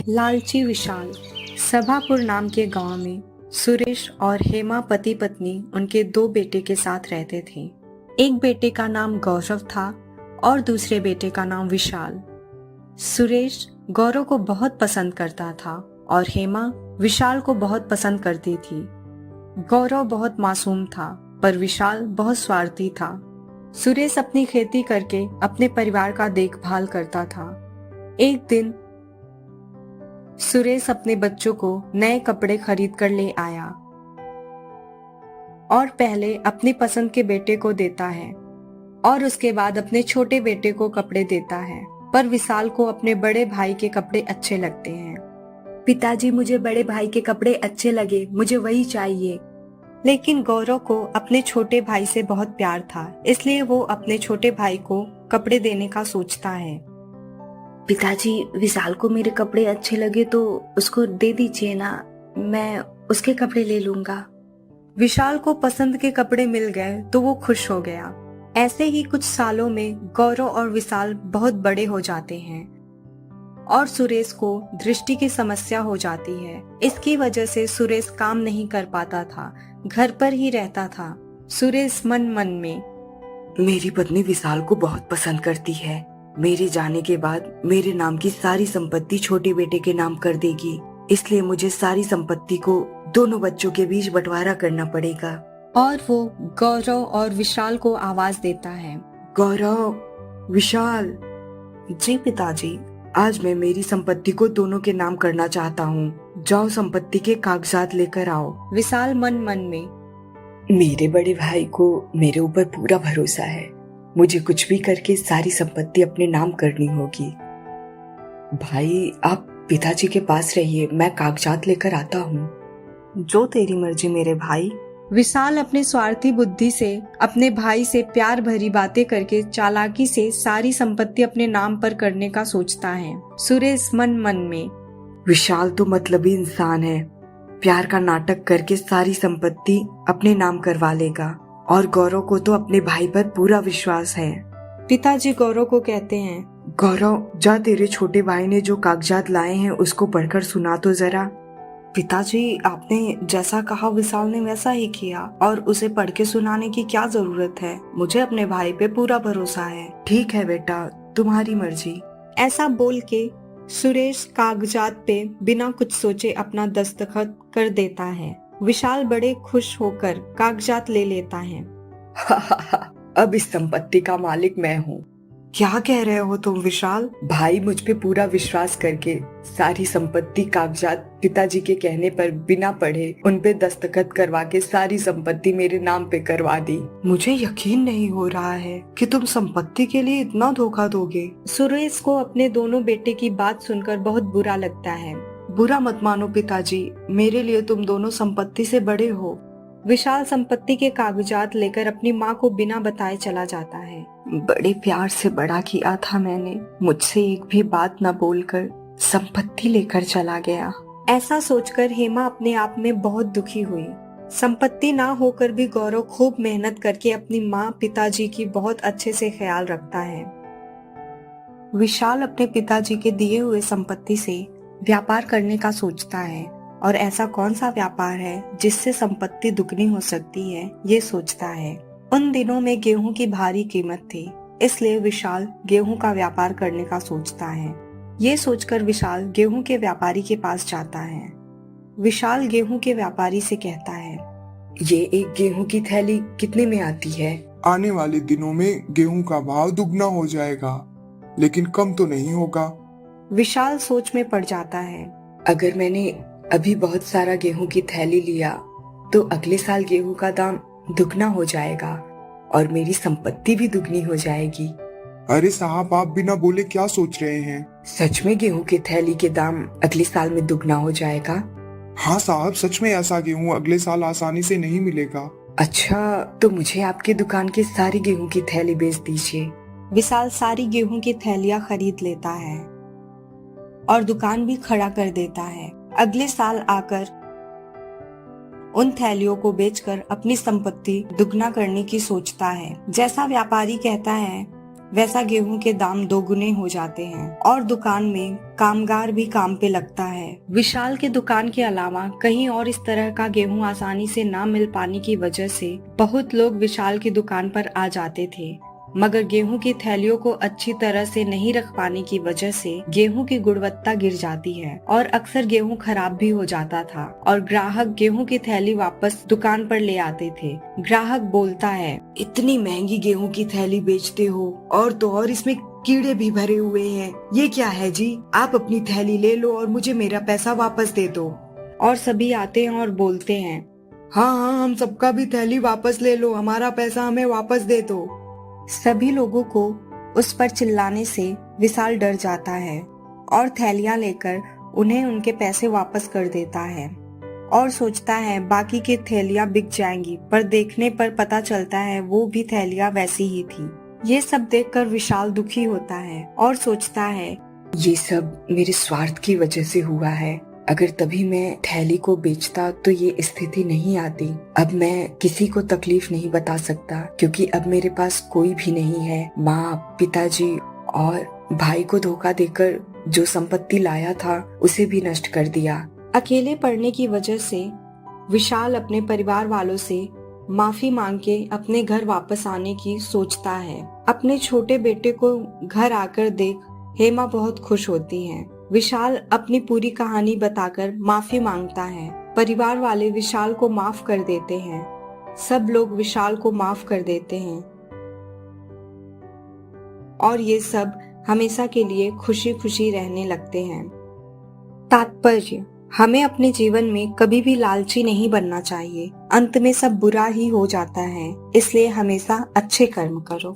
लालची विशाल। सभापुर नाम के गांव में सुरेश और हेमा पति पत्नी उनके 2 बेटे के साथ रहते थे। एक बेटे का नाम गौरव था और दूसरे बेटे का नाम विशाल। सुरेश गौरव को बहुत पसंद करता था और हेमा विशाल को बहुत पसंद करती थी। गौरव बहुत मासूम था पर विशाल बहुत स्वार्थी था। सुरेश अपनी खेती करके अपने परिवार का देखभाल करता था। एक दिन सुरेश अपने बच्चों को नए कपड़े खरीद कर ले आया और पहले अपनी पसंद के बेटे को देता है और उसके बाद अपने छोटे बेटे को कपड़े देता है। पर विशाल को अपने बड़े भाई के कपड़े अच्छे लगते हैं। पिताजी, मुझे बड़े भाई के कपड़े अच्छे लगे, मुझे वही चाहिए। लेकिन गौरव को अपने छोटे भाई से बहुत प्यार था, इसलिए वो अपने छोटे भाई को कपड़े देने का सोचता है। पिताजी, विशाल को मेरे कपड़े अच्छे लगे तो उसको दे दीजिए ना, मैं उसके कपड़े ले लूंगा। विशाल को पसंद के कपड़े मिल गए तो वो खुश हो गया। ऐसे ही कुछ सालों में गौरव और विशाल बहुत बड़े हो जाते हैं और सुरेश को दृष्टि की समस्या हो जाती है। इसकी वजह से सुरेश काम नहीं कर पाता था, घर पर ही रहता था। सुरेश मन मन में, मेरी पत्नी विशाल को बहुत पसंद करती है। मेरे जाने के बाद मेरे नाम की सारी संपत्ति छोटे बेटे के नाम कर देगी, इसलिए मुझे सारी संपत्ति को दोनों बच्चों के बीच बंटवारा करना पड़ेगा। और वो गौरव और विशाल को आवाज देता है। गौरव, विशाल। जी पिताजी, आज मैं मेरी संपत्ति को दोनों के नाम करना चाहता हूँ। जाओ संपत्ति के कागजात लेकर आओ। विशाल मन मन में, मेरे बड़े भाई को मेरे ऊपर पूरा भरोसा है, मुझे कुछ भी करके सारी संपत्ति अपने नाम करनी होगी। भाई, आप पिताजी के पास रहिए, मैं कागजात लेकर आता हूँ। जो तेरी मर्जी मेरे भाई। विशाल अपने स्वार्थी बुद्धि से अपने भाई से प्यार भरी बातें करके चालाकी से सारी संपत्ति अपने नाम पर करने का सोचता है। सुरेश मन मन में, विशाल तो मतलबी इंसान है, प्यार का नाटक करके सारी संपत्ति अपने नाम करवा लेगा। और गौरव को तो अपने भाई पर पूरा विश्वास है। पिताजी गौरव को कहते हैं, गौरव, जा तेरे छोटे भाई ने जो कागजात लाए हैं उसको पढ़कर सुना तो जरा। पिताजी, आपने जैसा कहा विशाल ने वैसा ही किया और उसे पढ़ के सुनाने की क्या जरूरत है। मुझे अपने भाई पे पूरा भरोसा है। ठीक है बेटा, तुम्हारी मर्जी। ऐसा बोल के सुरेश कागजात पे बिना कुछ सोचे अपना दस्तखत कर देता है। विशाल बड़े खुश होकर कागजात ले लेता है। अब इस संपत्ति का मालिक मैं हूँ। क्या कह रहे हो तुम विशाल? भाई मुझ पे पूरा विश्वास करके सारी संपत्ति कागजात पिताजी के कहने पर बिना पढ़े उन पे दस्तखत करवा के सारी संपत्ति मेरे नाम पे करवा दी। मुझे यकीन नहीं हो रहा है कि तुम संपत्ति के लिए इतना धोखा दोगे। सुरेश को अपने दोनों बेटे की बात सुनकर बहुत बुरा लगता है। बुरा मत मानो पिताजी, मेरे लिए तुम दोनों संपत्ति से बड़े हो। विशाल संपत्ति के कागजात लेकर अपनी माँ को बिना बताए चला जाता है। बड़े प्यार से बड़ा किया था मैंने, मुझसे एक भी बात न बोलकर संपत्ति लेकर चला गया। ऐसा सोचकर हेमा अपने आप में बहुत दुखी हुई। संपत्ति ना होकर भी गौरव खूब मेहनत करके अपनी माँ पिताजी की बहुत अच्छे से ख्याल रखता है। विशाल अपने पिताजी के दिए हुए संपत्ति से व्यापार करने का सोचता है और ऐसा कौन सा व्यापार है जिससे संपत्ति दुगनी हो सकती है, ये सोचता है। उन दिनों में गेहूं की भारी कीमत थी, इसलिए विशाल गेहूं का व्यापार करने का सोचता है। ये सोचकर विशाल गेहूं के व्यापारी के पास जाता है। विशाल गेहूं के व्यापारी से कहता है, ये एक गेहूं की थैली कितने में आती है? आने वाले दिनों में गेहूं का भाव दुगना हो जाएगा, लेकिन कम तो नहीं होगा। विशाल सोच में पड़ जाता है। अगर मैंने अभी बहुत सारा गेहूं की थैली लिया तो अगले साल गेहूं का दाम दुगना हो जाएगा और मेरी संपत्ति भी दुगनी हो जाएगी। अरे साहब, आप बिना बोले क्या सोच रहे हैं? सच में गेहूं की थैली के दाम अगले साल में दुगना हो जाएगा? हाँ साहब, सच में ऐसा गेहूं अगले साल आसानी से नहीं मिलेगा। अच्छा, तो मुझे आपकी दुकान की सारी गेहूं की थैली बेच दीजिए। विशाल सारी गेहूं की थैलियां खरीद लेता है और दुकान भी खड़ा कर देता है। अगले साल आकर उन थैलियों को बेचकर अपनी संपत्ति दुगना करने की सोचता है। जैसा व्यापारी कहता है वैसा गेहूं के दाम दोगुने हो जाते हैं और दुकान में कामगार भी काम पे लगता है। विशाल के दुकान के अलावा कहीं और इस तरह का गेहूं आसानी से ना मिल पाने की वजह से बहुत लोग विशाल की दुकान पर आ जाते थे, मगर गेहूं की थैलियों को अच्छी तरह से नहीं रख पाने की वजह से गेहूं की गुणवत्ता गिर जाती है और अक्सर गेहूं खराब भी हो जाता था और ग्राहक गेहूं की थैली वापस दुकान पर ले आते थे। ग्राहक बोलता है, इतनी महंगी गेहूं की थैली बेचते हो और तो और इसमें कीड़े भी भरे हुए हैं। ये क्या है जी? आप अपनी थैली ले लो और मुझे मेरा पैसा वापस दे दो। और सभी आते हैं और बोलते हैं, हाँ हाँ, हम सबका भी थैली वापस ले लो, हमारा पैसा हमें वापस दे दो। सभी लोगों को उस पर चिल्लाने से विशाल डर जाता है और थैलियां लेकर उन्हें उनके पैसे वापस कर देता है और सोचता है बाकी की थैलियां बिक जाएंगी, पर देखने पर पता चलता है वो भी थैलियां वैसी ही थी। ये सब देखकर विशाल दुखी होता है और सोचता है, ये सब मेरे स्वार्थ की वजह से हुआ है। अगर तभी मैं थैली को बेचता तो ये स्थिति नहीं आती। अब मैं किसी को तकलीफ नहीं बता सकता क्योंकि अब मेरे पास कोई भी नहीं है। माँ, पिताजी और भाई को धोखा देकर जो संपत्ति लाया था उसे भी नष्ट कर दिया। अकेले पड़ने की वजह से विशाल अपने परिवार वालों से माफी मांग के अपने घर वापस आने की सोचता है। अपने छोटे बेटे को घर आकर देख हेमा बहुत खुश होती है। विशाल अपनी पूरी कहानी बताकर माफी मांगता है। परिवार वाले विशाल को माफ कर देते हैं। सब लोग विशाल को माफ कर देते हैं और ये सब हमेशा के लिए खुशी खुशी रहने लगते हैं। तात्पर्य, हमें अपने जीवन में कभी भी लालची नहीं बनना चाहिए। अंत में सब बुरा ही हो जाता है, इसलिए हमेशा अच्छे कर्म करो।